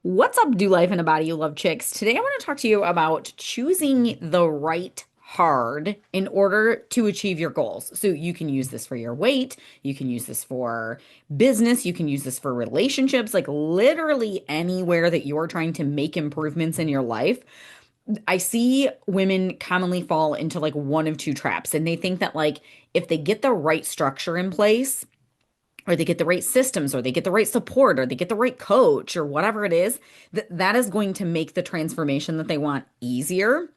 What's up, Do Life in a Body You Love chicks? Today I want to talk to you about choosing the right hard in order to achieve your goals. So you can use this for your weight, you can use this for business, you can use this for relationships, like literally anywhere that you're trying to make improvements in your life. I see women commonly fall into like one of two traps, and they think that like if they get the right structure in place, or they get the right systems, or they get the right support, or they get the right coach, or whatever it is, that is going to make the transformation that they want easier.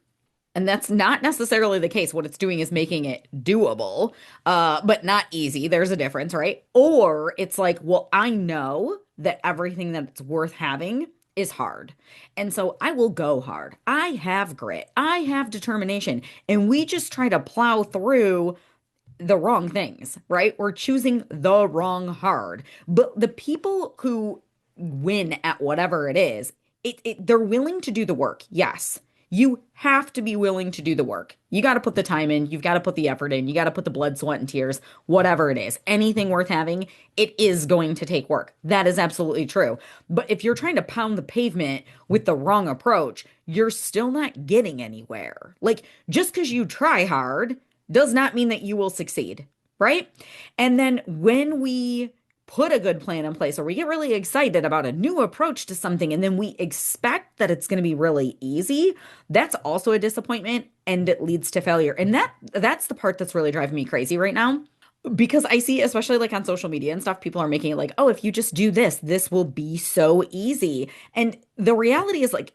And that's not necessarily the case. What it's doing is making it doable, but not easy. There's a difference, right? Or it's like, well, I know that everything that's worth having is hard. And so I will go hard. I have grit. I have determination. And we just try to plow through the wrong things, right? We're choosing the wrong hard. But the people who win at whatever it is, they're willing to do the work. Yes. You have to be willing to do the work. You got to put the time in, you've got to put the effort in, you got to put the blood, sweat, and tears, whatever it is. Anything worth having, it is going to take work. That is absolutely true. But if you're trying to pound the pavement with the wrong approach, you're still not getting anywhere. Like just because you try hard does not mean that you will succeed, right? And then when we put a good plan in place or we get really excited about a new approach to something and then we expect that it's going to be really easy, that's also a disappointment and it leads to failure. And that's the part that's really driving me crazy right now. Because I see, especially like on social media and stuff, people are making it like, oh, if you just do this, this will be so easy. And the reality is like,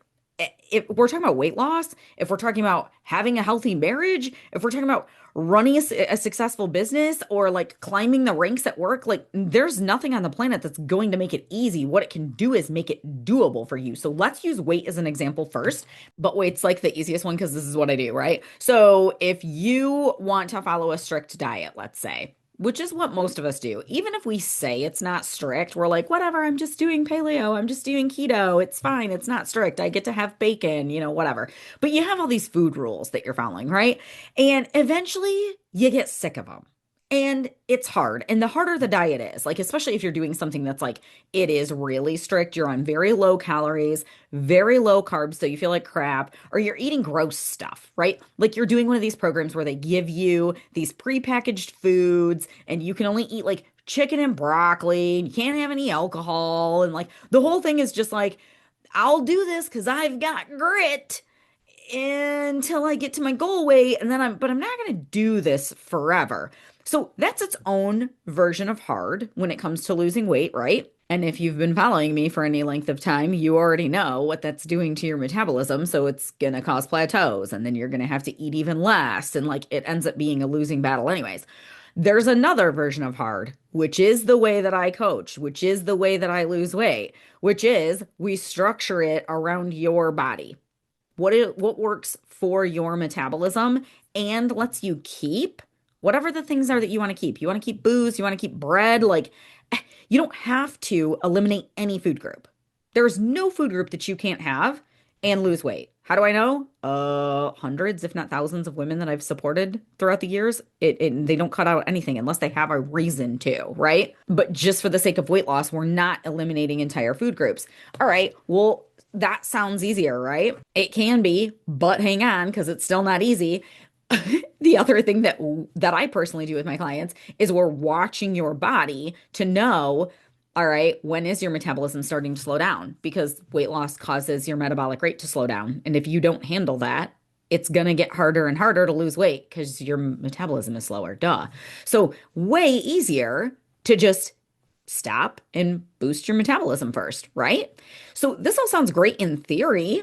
if we're talking about weight loss, if we're talking about having a healthy marriage, if we're talking about running a successful business or like climbing the ranks at work, like there's nothing on the planet that's going to make it easy. What it can do is make it doable for you. So let's use weight as an example first, but weight's like the easiest one because this is what I do, right? So if you want to follow a strict diet, let's say, which is what most of us do. Even if we say it's not strict, we're like, whatever, I'm just doing paleo, I'm just doing keto, it's fine, it's not strict. I get to have bacon, whatever. But you have all these food rules that you're following, right? And eventually you get sick of them. And it's hard. And the harder the diet is, like, especially if you're doing something that's like, it is really strict, you're on very low calories, very low carbs, so you feel like crap, or you're eating gross stuff, right? Like you're doing one of these programs where they give you these prepackaged foods and you can only eat like chicken and broccoli, and you can't have any alcohol. And like the whole thing is just like, I'll do this because I've got grit until I get to my goal weight, and but I'm not going to do this forever. So that's its own version of hard when it comes to losing weight, right? And if you've been following me for any length of time, you already know what that's doing to your metabolism. So it's going to cause plateaus, and then you're going to have to eat even less. And like it ends up being a losing battle, anyways. There's another version of hard, which is the way that I coach, which is the way that I lose weight, which is we structure it around your body. What works for your metabolism and lets you keep whatever the things are that you want to keep. You want to keep booze, you want to keep bread, like you don't have to eliminate any food group. There's no food group that you can't have and lose weight. How do I know? Hundreds, if not thousands of women that I've supported throughout the years, they don't cut out anything unless they have a reason to, right? But just for the sake of weight loss, we're not eliminating entire food groups. All right, well, that sounds easier, right? It can be, but hang on, because it's still not easy. The other thing that I personally do with my clients is we're watching your body to know, all right, when is your metabolism starting to slow down? Because weight loss causes your metabolic rate to slow down. And if you don't handle that, it's going to get harder and harder to lose weight because your metabolism is slower. Duh. So way easier to just stop and boost your metabolism first, right? So this all sounds great in theory.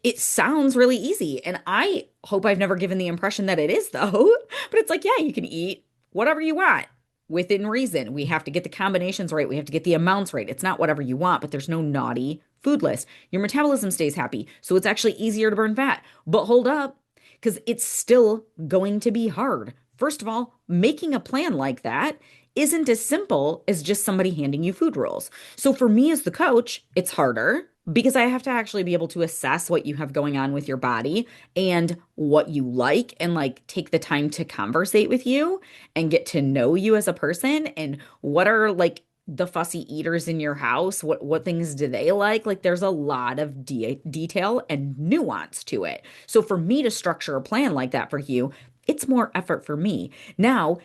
It sounds really easy. And I hope I've never given the impression that it is, though. But it's like, yeah, you can eat whatever you want within reason. We have to get the combinations right. We have to get the amounts right. It's not whatever you want, but there's no naughty food list. Your metabolism stays happy. So it's actually easier to burn fat. But hold up, because it's still going to be hard. First of all, making a plan like that isn't as simple as just somebody handing you food rules. So for me as the coach, it's harder because I have to actually be able to assess what you have going on with your body and what you like and like take the time to conversate with you and get to know you as a person and what are like the fussy eaters in your house? What things do they like? Like there's a lot of detail and nuance to it. So for me to structure a plan like that for you, it's more effort for me. Now,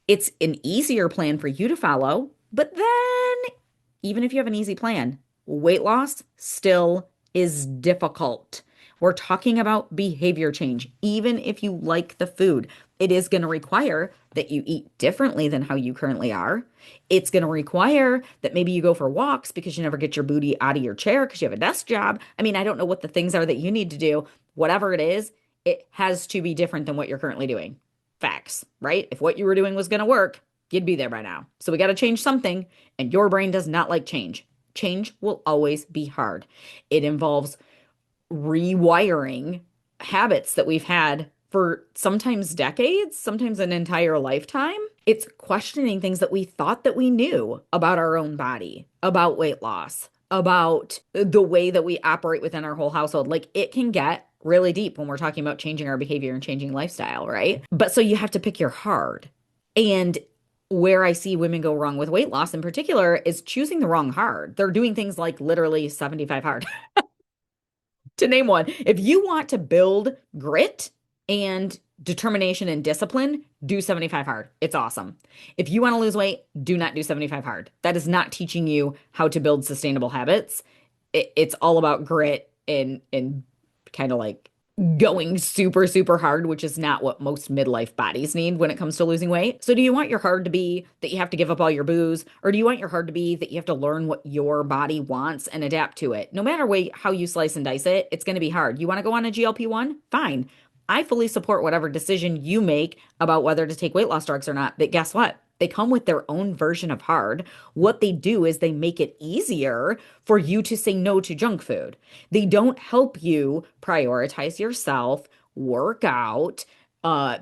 it's an easier plan for you to follow, but then even if you have an easy plan, weight loss still is difficult. We're talking about behavior change. Even if you like the food, it is going to require that you eat differently than how you currently are. It's going to require that maybe you go for walks because you never get your booty out of your chair because you have a desk job. I mean, I don't know what the things are that you need to do. Whatever it has to be different than what you're currently doing. Facts, right? If what you were doing was going to work, you'd be there by now. So we got to change something, and your brain does not like change. Change will always be hard. It involves rewiring habits that we've had for sometimes decades, sometimes an entire lifetime. It's questioning things that we thought that we knew about our own body, about weight loss, about the way that we operate within our whole household. Like it can get really deep when we're talking about changing our behavior and changing lifestyle, right? But so you have to pick your hard. And where I see women go wrong with weight loss in particular is choosing the wrong hard. They're doing things like literally 75 hard to name one. If you want to build grit and determination and discipline, do 75 hard. It's awesome. If you want to lose weight, do not do 75 hard. That is not teaching you how to build sustainable habits. It's all about grit and kind of like going super, super hard, which is not what most midlife bodies need when it comes to losing weight. So do you want your hard to be that you have to give up all your booze, or do you want your hard to be that you have to learn what your body wants and adapt to it? No matter how you slice and dice it, it's going to be hard. You want to go on a GLP-1? Fine. I fully support whatever decision you make about whether to take weight loss drugs or not. But guess what? They come with their own version of hard. What they do is they make it easier for you to say no to junk food. They don't help you prioritize yourself, work out,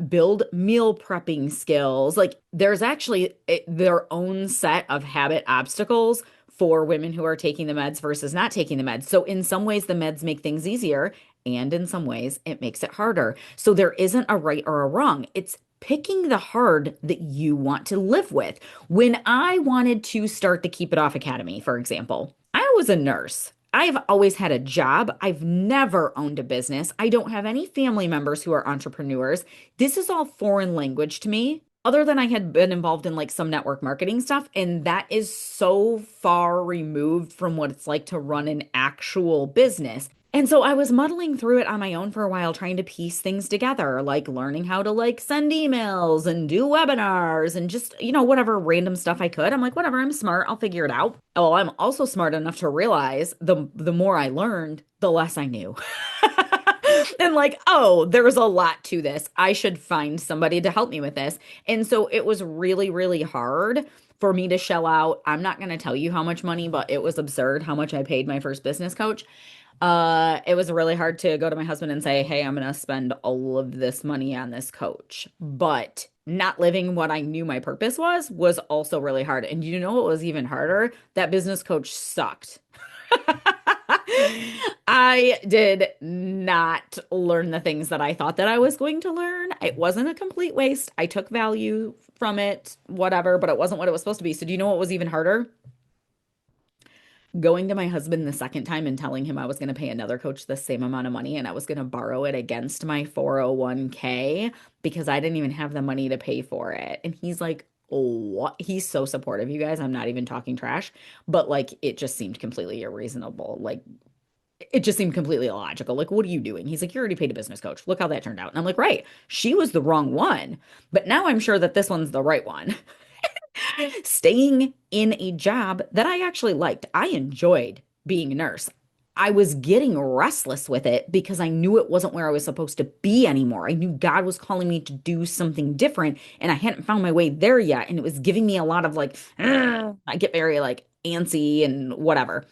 build meal prepping skills. Like there's actually their own set of habit obstacles for women who are taking the meds versus not taking the meds. So in some ways, the meds make things easier, and in some ways, it makes it harder. So there isn't a right or a wrong. It's picking the hard that you want to live with. When I wanted to start the Keep It Off Academy, for example, I was a nurse. I've always had a job. I've never owned a business. I don't have any family members who are entrepreneurs. This is all foreign language to me, other than I had been involved in like some network marketing stuff. And that is so far removed from what it's like to run an actual business. And so I was muddling through it on my own for a while, trying to piece things together, like learning how to like send emails and do webinars and just, whatever random stuff I could. I'm like, whatever, I'm smart, I'll figure it out. Oh, I'm also smart enough to realize the more I learned, the less I knew. And like, oh, there's a lot to this. I should find somebody to help me with this. And so it was really, really hard for me to shell out. I'm not going to tell you how much money, but it was absurd how much I paid my first business coach. It was really hard to go to my husband and say, hey, I'm going to spend all of this money on this coach. But not living what I knew my purpose was also really hard. And you know what was even harder? That business coach sucked. I did not learn the things that I thought that I was going to learn. It wasn't a complete waste. I took value from it, whatever, but it wasn't what it was supposed to be. So do you know what was even harder? Going to my husband the second time and telling him I was going to pay another coach the same amount of money and I was going to borrow it against my 401k because I didn't even have the money to pay for it. And he's like, what? He's so supportive, you guys. I'm not even talking trash, but like it just seemed completely unreasonable. Like it just seemed completely illogical. Like, what are you doing? He's like, you already paid a business coach. Look how that turned out. And I'm like, right. She was the wrong one. But now I'm sure that this one's the right one. Staying in a job that I actually liked. I enjoyed being a nurse. I was getting restless with it because I knew it wasn't where I was supposed to be anymore. I knew God was calling me to do something different and I hadn't found my way there yet. And it was giving me a lot of like, I get very like antsy and whatever.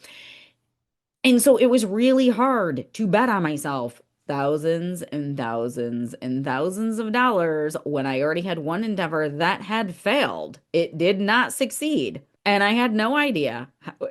And so it was really hard to bet on myself thousands and thousands and thousands of dollars when I already had one endeavor that had failed. It did not succeed. And I had no idea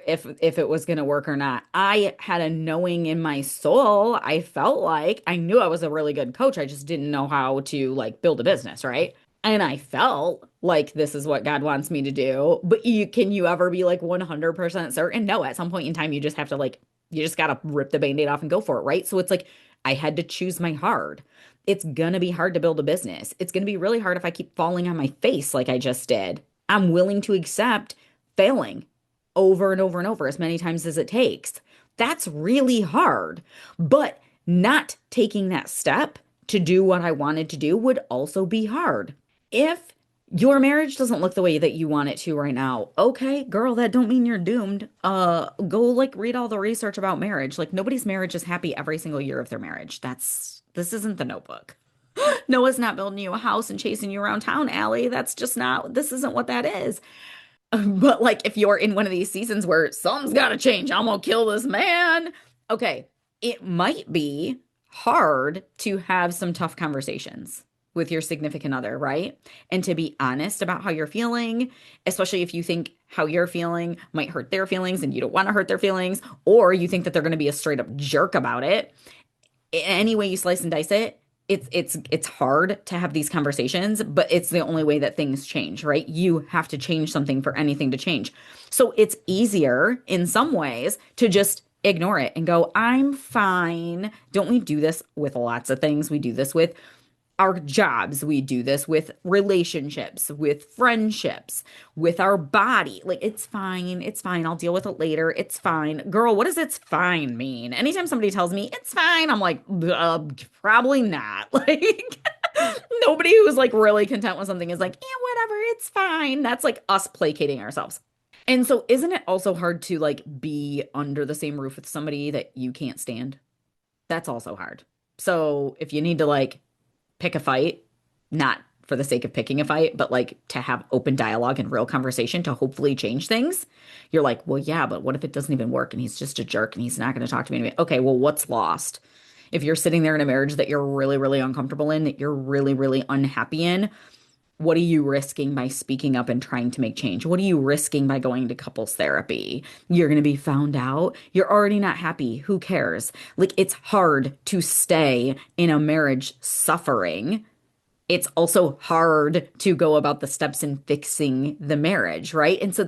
if it was going to work or not. I had a knowing in my soul. I felt like I knew I was a really good coach. I just didn't know how to like build a business, right? And I felt like this is what God wants me to do. But can you ever be like 100% certain? No, at some point in time, you just have to like, you just got to rip the band-aid off and go for it, right? So it's like, I had to choose my hard. It's gonna be hard to build a business. It's gonna be really hard if I keep falling on my face like I just did. I'm willing to accept failing over and over and over as many times as it takes. That's really hard. But not taking that step to do what I wanted to do would also be hard. If your marriage doesn't look the way that you want it to right now, okay, girl, that don't mean you're doomed. Go like read all the research about marriage. Like nobody's marriage is happy every single year of their marriage. This isn't the Notebook. Noah's not building you a house and chasing you around town, Allie. That's just not, this isn't what that is. But like if you're in one of these seasons where something's got to change, I'm gonna kill this man. Okay, it might be hard to have some tough conversations with your significant other, right? And to be honest about how you're feeling, especially if you think how you're feeling might hurt their feelings and you don't want to hurt their feelings, or you think that they're going to be a straight up jerk about it. Any way you slice and dice it, it's hard to have these conversations, but it's the only way that things change, right? You have to change something for anything to change. So it's easier in some ways to just ignore it and go, I'm fine. Don't we do this with lots of things? We do this with our jobs. We do this with relationships, with friendships, with our body. Like, it's fine. It's fine. I'll deal with it later. It's fine. Girl, what does it's fine mean? Anytime somebody tells me it's fine, I'm like, probably not. Like, nobody who's like really content with something is like, yeah, whatever, it's fine. That's like us placating ourselves. And so, isn't it also hard to like be under the same roof with somebody that you can't stand? That's also hard. So, if you need to like, pick a fight, not for the sake of picking a fight, but like to have open dialogue and real conversation to hopefully change things. You're like, well, yeah, but what if it doesn't even work and he's just a jerk and he's not going to talk to me anyway? Okay, well, what's lost? If you're sitting there in a marriage that you're really, really uncomfortable in, that you're really, really unhappy in, what are you risking by speaking up and trying to make change? What are you risking by going to couples therapy? You're going to be found out. You're already not happy. Who cares? Like, it's hard to stay in a marriage suffering. It's also hard to go about the steps in fixing the marriage, right? And so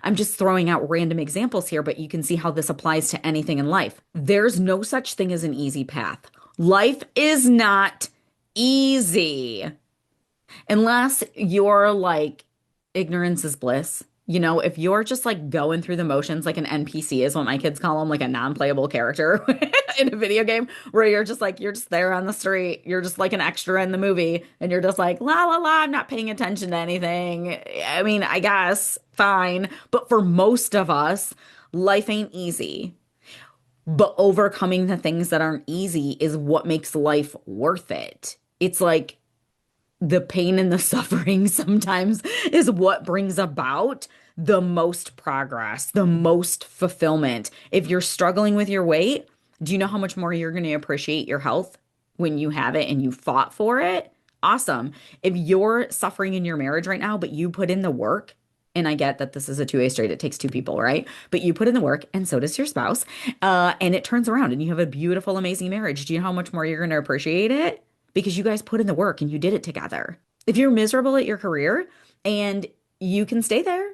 I'm just throwing out random examples here, but you can see how this applies to anything in life. There's no such thing as an easy path. Life is not easy. Unless you're like, ignorance is bliss. You know, if you're just like going through the motions, like an NPC is what my kids call them, like a non-playable character in a video game, where you're just like, you're just there on the street, you're just like an extra in the movie, and you're just like, la la la, I'm not paying attention to anything. I mean, I guess, fine. But for most of us, life ain't easy. But overcoming the things that aren't easy is what makes life worth it. It's like, the pain and the suffering sometimes is what brings about the most progress, the most fulfillment. If you're struggling with your weight, do you know how much more you're going to appreciate your health when you have it and you fought for it? Awesome. If you're suffering in your marriage right now, but you put in the work, and I get that this is a two-way street, it takes two people, right? But you put in the work, and so does your spouse, and it turns around, and you have a beautiful, amazing marriage. Do you know how much more you're going to appreciate it? Because you guys put in the work and you did it together. If you're miserable at your career and you can stay there,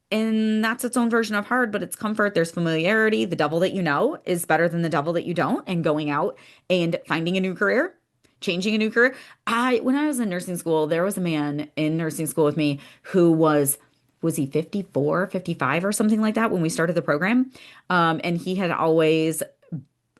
and that's its own version of hard, but it's comfort, there's familiarity. The devil that you know is better than the devil that you don't, and going out and finding a new career, changing a new career. When I was in nursing school, there was a man in nursing school with me who was he 54, 55 or something like that when we started the program? And he had always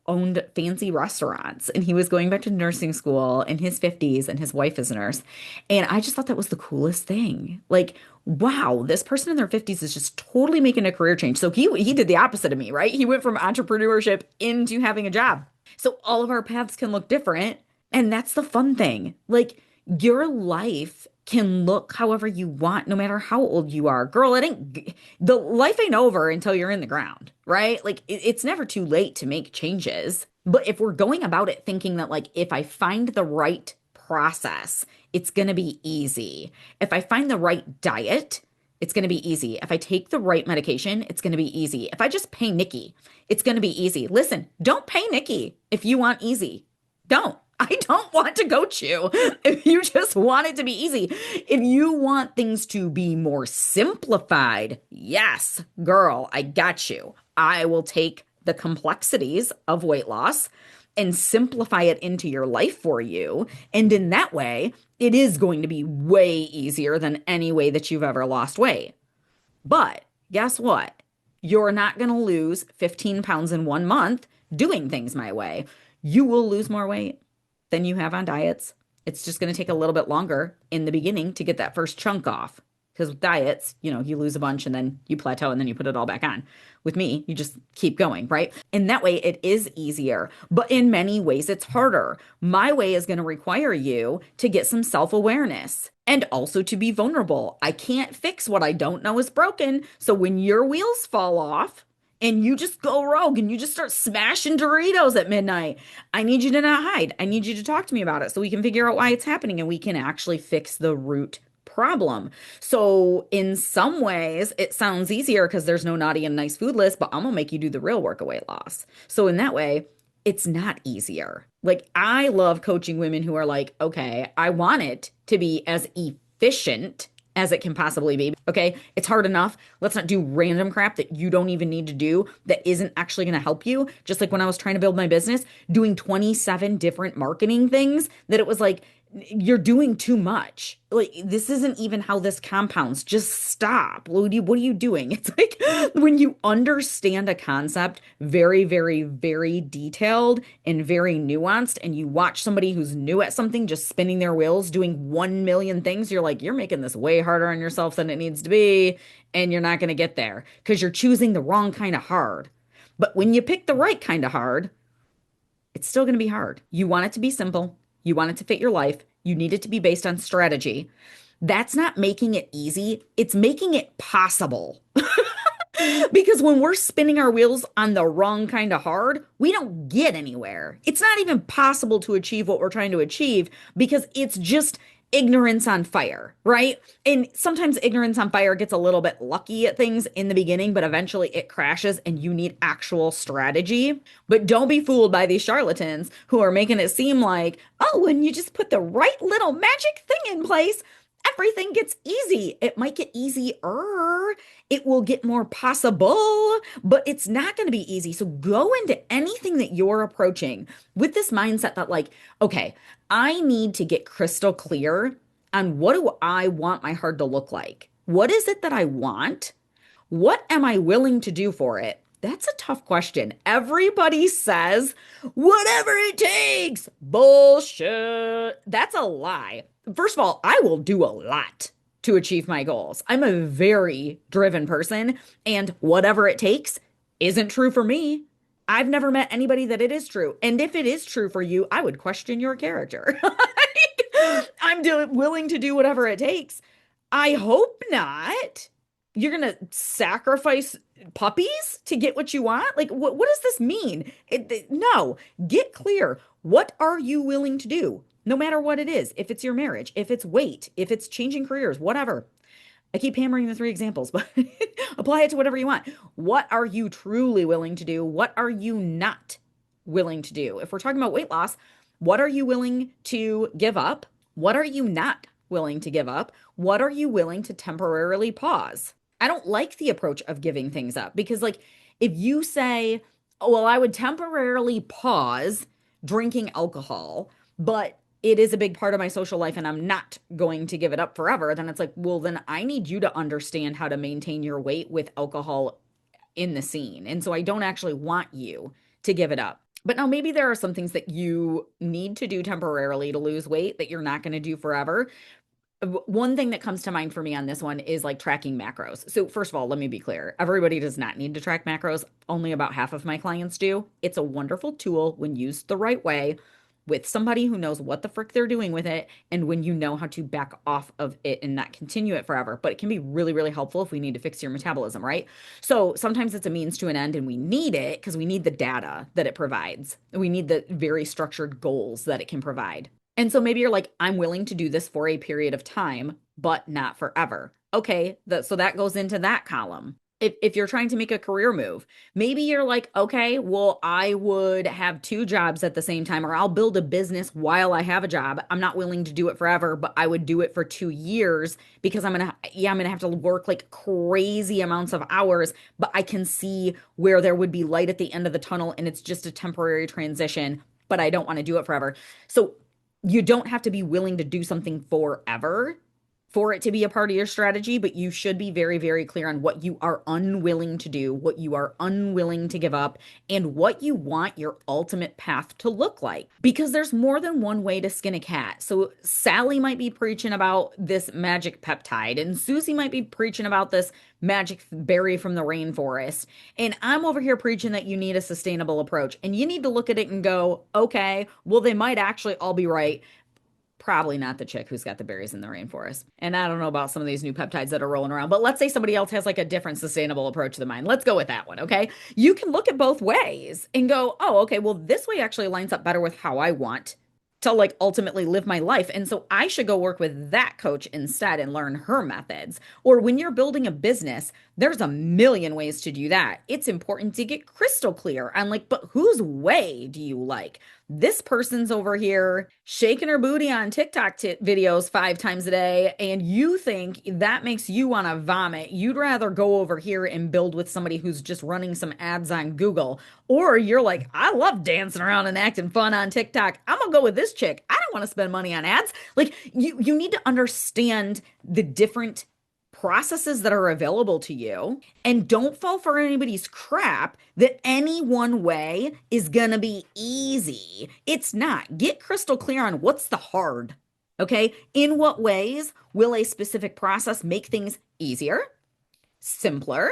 owned fancy restaurants, and he was going back to nursing school in his 50s, and his wife is a nurse. And I just thought that was the coolest thing. Like, wow, this person in their 50s is just totally making a career change. So he did the opposite of me, right? He went from entrepreneurship into having a job. So all of our paths can look different, and that's the fun thing. Like, your life can look however you want, no matter how old you are. Girl, the life ain't over until you're in the ground, right? Like, it's never too late to make changes. But if we're going about it thinking that, like, if I find the right process, it's going to be easy. If I find the right diet, it's going to be easy. If I take the right medication, it's going to be easy. If I just pay Nikki, it's going to be easy. Listen, don't pay Nikki if you want easy. Don't. I don't want to coach you if you just want it to be easy. If you want things to be more simplified, yes, girl, I got you. I will take the complexities of weight loss and simplify it into your life for you. And in that way, it is going to be way easier than any way that you've ever lost weight. But guess what? You're not going to lose 15 pounds in 1 month doing things my way. You will lose more weight than you have on diets. It's just going to take a little bit longer in the beginning to get that first chunk off. Because with diets, you lose a bunch and then you plateau and then you put it all back on. With me, you just keep going, right? And that way it is easier, but in many ways it's harder. My way is going to require you to get some self-awareness and also to be vulnerable. I can't fix what I don't know is broken. So when your wheels fall off, and you just go rogue and you just start smashing Doritos at midnight, I need you to not hide. I need you to talk to me about it so we can figure out why it's happening and we can actually fix the root problem. So in some ways, it sounds easier because there's no naughty and nice food list, but I'm gonna make you do the real work of weight loss. So in that way, it's not easier. Like I love coaching women who are like, okay, I want it to be as efficient as it can possibly be. Okay, it's hard enough. Let's not do random crap that you don't even need to do that isn't actually going to help you. Just like when I was trying to build my business, doing 27 different marketing things that it was like, you're doing too much. Like, this isn't even how this compounds. Just stop. What are you doing? It's like when you understand a concept very, very, very detailed and very nuanced, and you watch somebody who's new at something just spinning their wheels, doing 1 million things, you're like, you're making this way harder on yourself than it needs to be. And you're not going to get there because you're choosing the wrong kind of hard. But when you pick the right kind of hard, it's still going to be hard. You want it to be simple. You want it to fit your life. You need it to be based on strategy. That's not making it easy. It's making it possible. Because when we're spinning our wheels on the wrong kind of hard, we don't get anywhere. It's not even possible to achieve what we're trying to achieve because it's just ignorance on fire, right? And sometimes ignorance on fire gets a little bit lucky at things in the beginning, but eventually it crashes and you need actual strategy. But don't be fooled by these charlatans who are making it seem like, oh, when you just put the right little magic thing in place, everything gets easy. It might get easier. It will get more possible, but it's not going to be easy. So go into anything that you're approaching with this mindset that, like, okay, I need to get crystal clear on what do I want my heart to look like? What is it that I want? What am I willing to do for it? That's a tough question. Everybody says, whatever it takes. Bullshit. That's a lie. First of all, I will do a lot to achieve my goals. I'm a very driven person, and whatever it takes isn't true for me. I've never met anybody that it is true. And if it is true for you, I would question your character. Willing to do whatever it takes. I hope not. You're going to sacrifice puppies to get what you want? Like, what does this mean? No, get clear. What are you willing to do? No matter what it is, if it's your marriage, if it's weight, if it's changing careers, whatever. I keep hammering the three examples, but apply it to whatever you want. What are you truly willing to do? What are you not willing to do? If we're talking about weight loss, what are you willing to give up? What are you not willing to give up? What are you willing to temporarily pause? I don't like the approach of giving things up because, like, if you say, oh, well, I would temporarily pause drinking alcohol, but it is a big part of my social life and I'm not going to give it up forever, then it's like, well, then I need you to understand how to maintain your weight with alcohol in the scene. And so I don't actually want you to give it up. But now maybe there are some things that you need to do temporarily to lose weight that you're not going to do forever. One thing that comes to mind for me on this one is like tracking macros. So first of all, let me be clear. Everybody does not need to track macros. Only about half of my clients do. It's a wonderful tool when used the right way with somebody who knows what the frick they're doing with it, and when you know how to back off of it and not continue it forever. But it can be really, really helpful if we need to fix your metabolism, right? So sometimes it's a means to an end and we need it because we need the data that it provides. We need the very structured goals that it can provide. And so maybe you're like, I'm willing to do this for a period of time, but not forever. Okay, so that goes into that column. if you're trying to make a career move, maybe you're like, okay, well, I would have two jobs at the same time, or I'll build a business while I have a job. I'm not willing to do it forever, but I would do it for 2 years because I'm gonna have to work like crazy amounts of hours, but I can see where there would be light at the end of the tunnel and it's just a temporary transition, but I don't want to do it forever. So you don't have to be willing to do something forever for it to be a part of your strategy, but you should be very, very clear on what you are unwilling to do, what you are unwilling to give up, and what you want your ultimate path to look like. Because there's more than one way to skin a cat. So Sally might be preaching about this magic peptide, and Susie might be preaching about this magic berry from the rainforest. And I'm over here preaching that you need a sustainable approach. And you need to look at it and go, okay, well, they might actually all be right. Probably not the chick who's got the berries in the rainforest. And I don't know about some of these new peptides that are rolling around, but let's say somebody else has like a different sustainable approach than mine. Let's go with that one, okay? You can look at both ways and go, oh, okay, well, this way actually lines up better with how I want to like ultimately live my life. And so I should go work with that coach instead and learn her methods. Or when you're building a business, there's a million ways to do that. It's important to get crystal clear on like, but whose way do you like? This person's over here shaking her booty on TikTok videos 5 times a day, and you think that makes you want to vomit. You'd rather go over here and build with somebody who's just running some ads on Google. Or you're like, I love dancing around and acting fun on TikTok. I'm gonna go with this chick. I don't want to spend money on ads. Like you need to understand the different processes that are available to you and don't fall for anybody's crap that any one way is gonna be easy. It's not. Get crystal clear on what's the hard. Okay? In what ways will a specific process make things easier, simpler,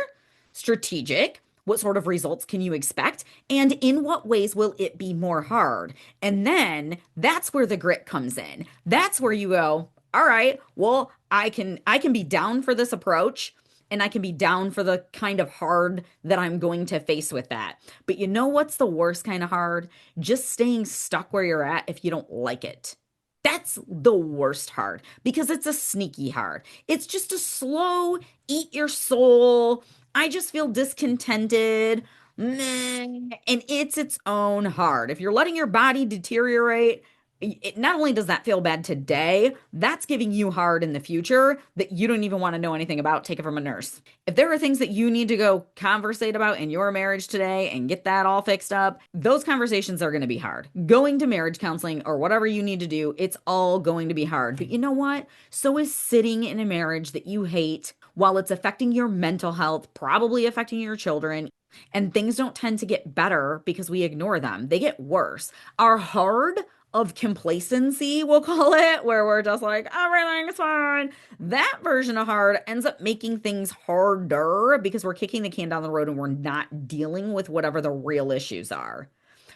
strategic? What sort of results can you expect? And in what ways will it be more hard? And then that's where the grit comes in. That's where you go, all right, well, I can be down for this approach and I can be down for the kind of hard that I'm going to face with that. But you know what's the worst kind of hard? Just staying stuck where you're at if you don't like it. That's the worst hard because it's a sneaky hard. It's just a slow eat your soul. I just feel discontented. Meh, and it's its own hard. If you're letting your body deteriorate, it not only does that feel bad today, that's giving you hard in the future that you don't even want to know anything about. Take it from a nurse. If there are things that you need to go conversate about in your marriage today and get that all fixed up, those conversations are going to be hard. Going to marriage counseling or whatever you need to do, it's all going to be hard. But you know what? So is sitting in a marriage that you hate while it's affecting your mental health, probably affecting your children. And things don't tend to get better because we ignore them. They get worse. Our hard of complacency, we'll call it, where we're just like, everything's fine. That version of hard ends up making things harder because we're kicking the can down the road and we're not dealing with whatever the real issues are.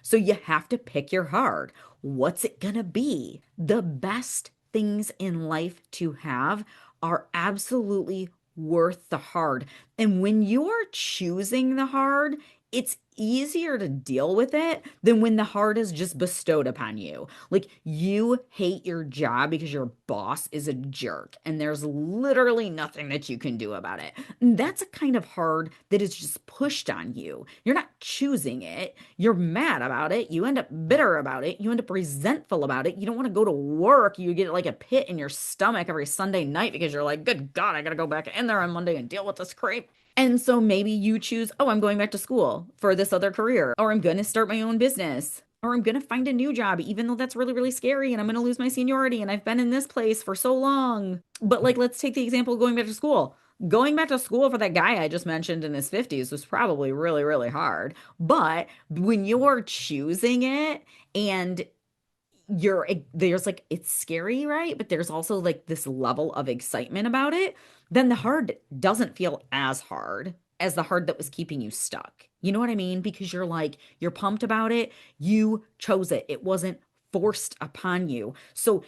So you have to pick your hard. What's it gonna be? The best things in life to have are absolutely worth the hard. And when you're choosing the hard, it's easier to deal with it than when the hard is just bestowed upon you. Like you hate your job because your boss is a jerk and there's literally nothing that you can do about it. And that's a kind of hard that is just pushed on you. You're not choosing it. You're mad about it. You end up bitter about it. You end up resentful about it. You don't want to go to work. You get like a pit in your stomach every Sunday night because you're like, good God, I got to go back in there on Monday and deal with this creep. And so maybe you choose, oh, I'm going back to school for this other career, or I'm going to start my own business, or I'm going to find a new job, even though that's really, really scary and I'm going to lose my seniority and I've been in this place for so long. But like, let's take the example of going back to school. Going back to school for that guy I just mentioned in his 50s was probably really, really hard. But when you're choosing it and there's like it's scary, right? But there's also like this level of excitement about it, then the hard doesn't feel as hard as the hard that was keeping you stuck. You know what I mean? Because you're like, you're pumped about it. You chose it. It wasn't forced upon you. So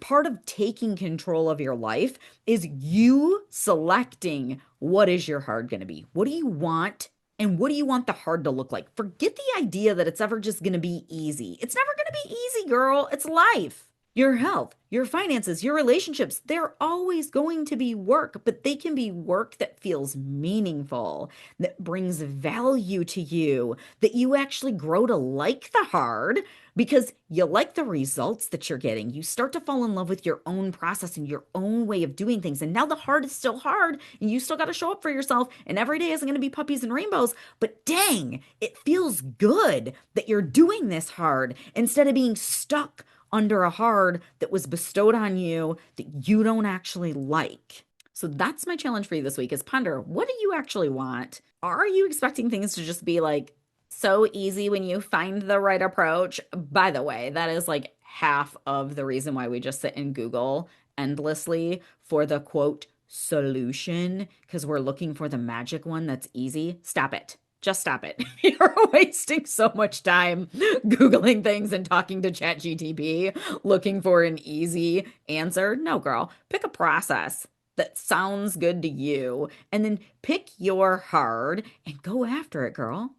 part of taking control of your life is you selecting what is your hard going to be? What do you want? And what do you want the hard to look like? Forget the idea that it's ever just going to be easy. It's never going to be easy, girl. It's life. Your health, your finances, your relationships, they're always going to be work, but they can be work that feels meaningful, that brings value to you, that you actually grow to like the hard because you like the results that you're getting. You start to fall in love with your own process and your own way of doing things. And now the hard is still hard, and you still got to show up for yourself. And every day isn't going to be puppies and rainbows, but dang, it feels good that you're doing this hard instead of being stuck under a hard that was bestowed on you that you don't actually like. So that's my challenge for you this week is ponder, what do you actually want? Are you expecting things to just be like so easy when you find the right approach? By the way, that is like half of the reason why we just sit in Google endlessly for the quote solution because we're looking for the magic one that's easy. Stop it. Just stop it. You're wasting so much time Googling things and talking to ChatGTP looking for an easy answer. No, girl, pick a process that sounds good to you and then pick your hard and go after it, girl.